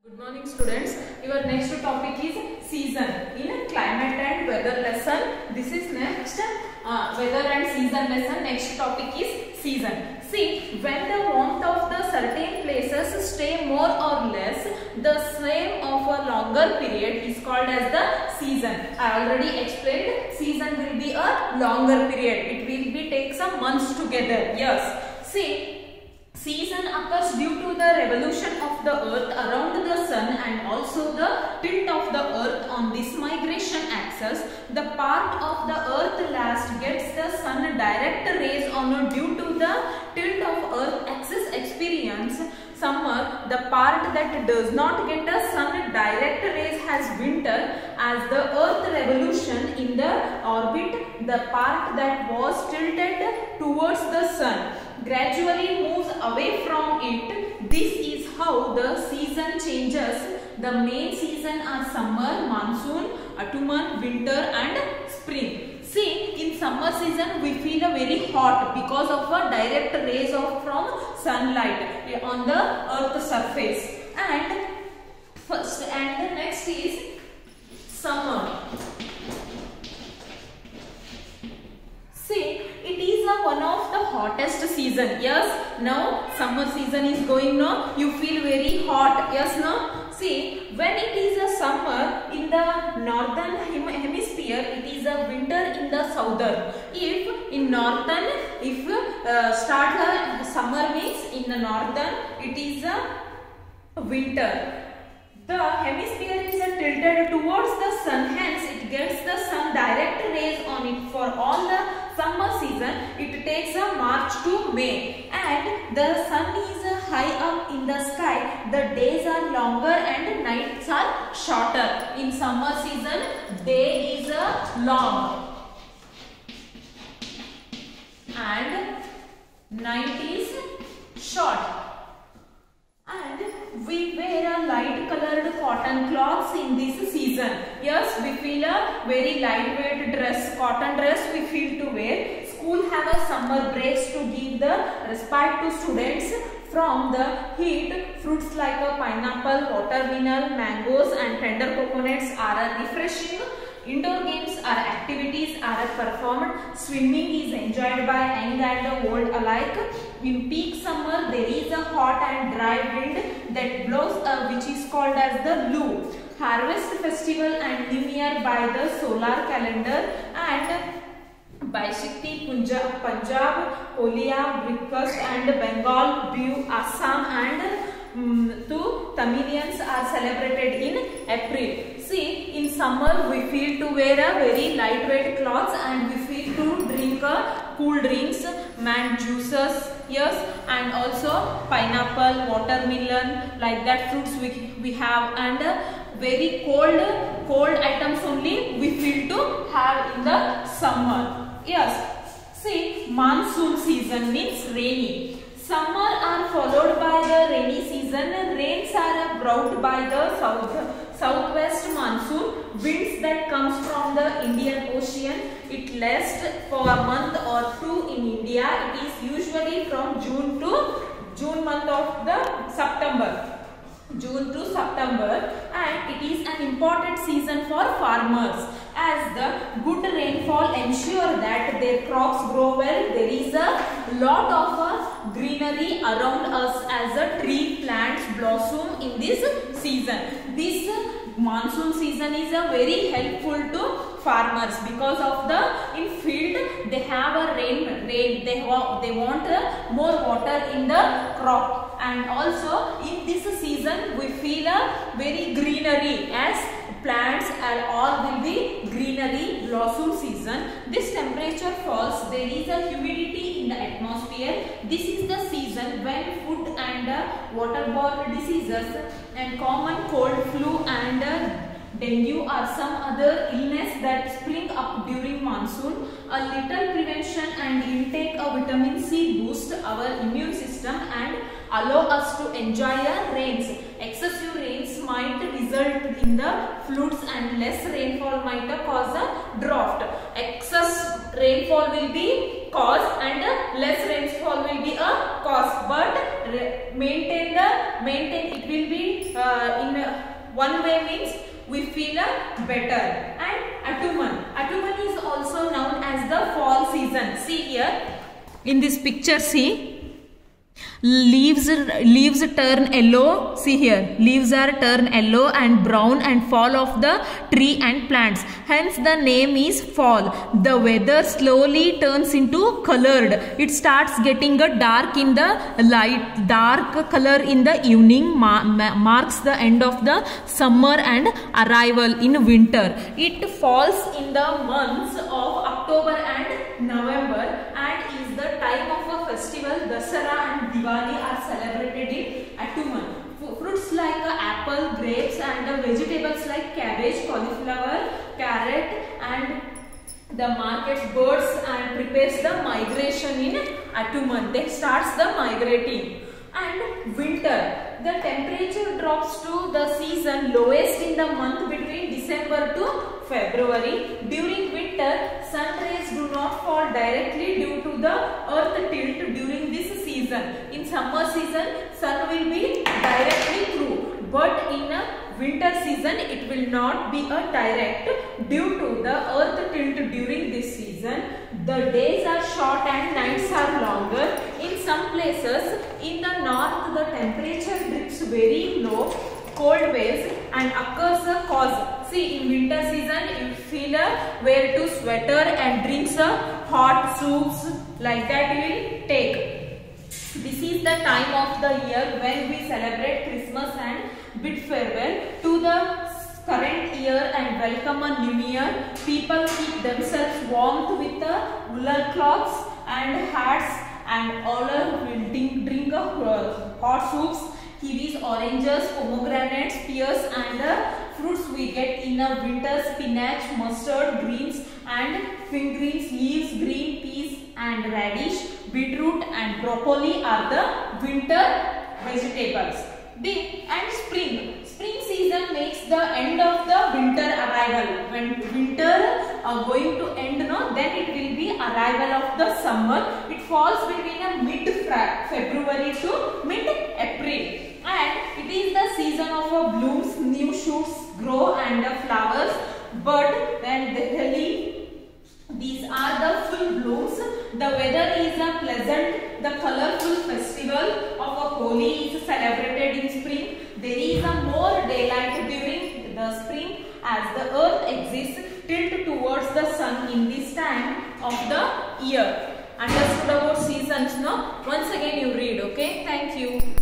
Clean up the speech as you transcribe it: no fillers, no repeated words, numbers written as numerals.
Good morning students. Your next topic is season in climate and weather lesson. This is next weather and season lesson. Next topic is season. See, when the warmth of the certain places stay more or less the same of a longer period is called as the season. I already explained season will be a longer period. It will be take some months together. Yes. See, season occurs due to the revolution of the earth around the sun and also the tilt of the earth on this migration axis. The part of the earth last gets the sun direct rays on due to the tilt of earth axis experience summer. The part that does not get a sun direct rays has winter. As the earth revolution in the orbit, the part that was tilted towards the sun gradually moves away from it. This is how the season changes. The main season are summer, monsoon, autumn, winter and spring. See, in summer season we feel very hot because of a direct rays from sunlight on the earth surface. And the next is summer. See, it is one of the hottest season. Yes, now summer season is going now. You feel very hot. Yes, no. See, when it is a summer in the northern hemisphere, it is a winter in the southern. If in northern, start summer means in the northern, it is a winter. The hemisphere is tilted towards the sun, hence it gets the sun direct rays on it. For all the summer season, it takes a March to May, and the sun is high up in the sky. The days are longer and nights are shorter. In summer season, day is long and night is short. And we wear a light colored cotton cloths in this season. Yes, we feel a very lightweight dress, cotton dress we feel to wear. School have a summer breaks to give the respite to students from the heat. Fruits like a pineapple, watermelon, mangoes and tender coconuts are refreshing. Indoor games or activities are performed. Swimming is enjoyed by young and old alike. In peak summer, there is a hot and dry wind that blows which is called as the loo. Harvest festival and New Year by the solar calendar, and Baishakti, Punjab, Kolia, breakfast and Bengal, Bihu, Assam and Tamilians are celebrated in April. See, in summer we feel to wear a very lightweight clothes and we feel to drink cool drinks, man juices, yes, and also pineapple, watermelon, like that fruits we have, and very cold items only we feel to have in the summer. Yes, see, monsoon season means rainy. Summer are followed by the rainy season. Rains are brought by the southwest monsoon. Winds that comes from the Indian Ocean. It lasts for a month or two in India. It is usually from June month of the September. June to September, and it is an important season for farmers as the good rainfall ensure that their crops grow well. There is a lot of greenery around us as the tree plants blossom in this season. This monsoon season is very helpful to farmers because of the in field they have a rain they want more water in the crop, and also in this season we feel a very greenery as plants and all will be greenery blossom season. This temperature falls, there is a humidity in the atmosphere. This is the season when food and waterborne diseases and common cold, flu and dengue or some other illness that spring up during monsoon. A little prevention and intake of vitamin C boost our immune system and allow us to enjoy rains. Excessive rains might result in the floods and less rainfall might cause a drought. Excess rainfall will be cause and less rainfall will be a cause, but maintain it will be in one way means we feel better. And autumn is also known as the fall season. See here in this picture, see, leaves turn yellow. See here, leaves are turn yellow and brown and fall off the tree and plants, hence the name is fall. The weather slowly turns into colored. It starts getting a dark in the light, dark color in the evening, marks the end of the summer and arrival in winter. It falls in the months of October and November and is the time of a festival. Dasara and Diwali are celebrated in autumn. Fruits like apple, grapes and vegetables like cabbage, cauliflower, carrot and the market birds and prepares the migration in autumn. They starts the migrating. And winter, the temperature drops to the season lowest in the month between December to February. During winter, sun rays do not fall directly due to the earth tilt during this season. In summer season, sun will be directly through, but in a winter season it will not be a direct due to the earth tilt during this season. The days are short and nights are longer. In some places in the north, the temperature dips very low, cold waves and occurs a cause. See, in winter season you feel wear to sweater and drinks hot soups, like that you will take. This is the time of the year when we celebrate Christmas and bid farewell to the current year and welcome a new year. People keep themselves warm with the woolen cloths and hats and all will drink hot soups, kiwis, oranges, pomegranates, pears and fruits we get in a winter. Spinach, mustard, greens and fenugreek leaves, green peas and radish, beetroot and broccoli are the winter vegetables. And spring season makes the end of the winter arrival. When winter going to end, then it will be arrival of the summer. It falls between mid-February to mid-April, and it is the season of blooms, new shoots grow and flowers bud, and these are the full blooms. The weather is pleasant. The colorful festival of Holi is celebrated in spring. There is more daylight during the spring as the earth exists tilt towards the sun in this time of the year. Understood about seasons, no? Once again you read, okay? Thank you.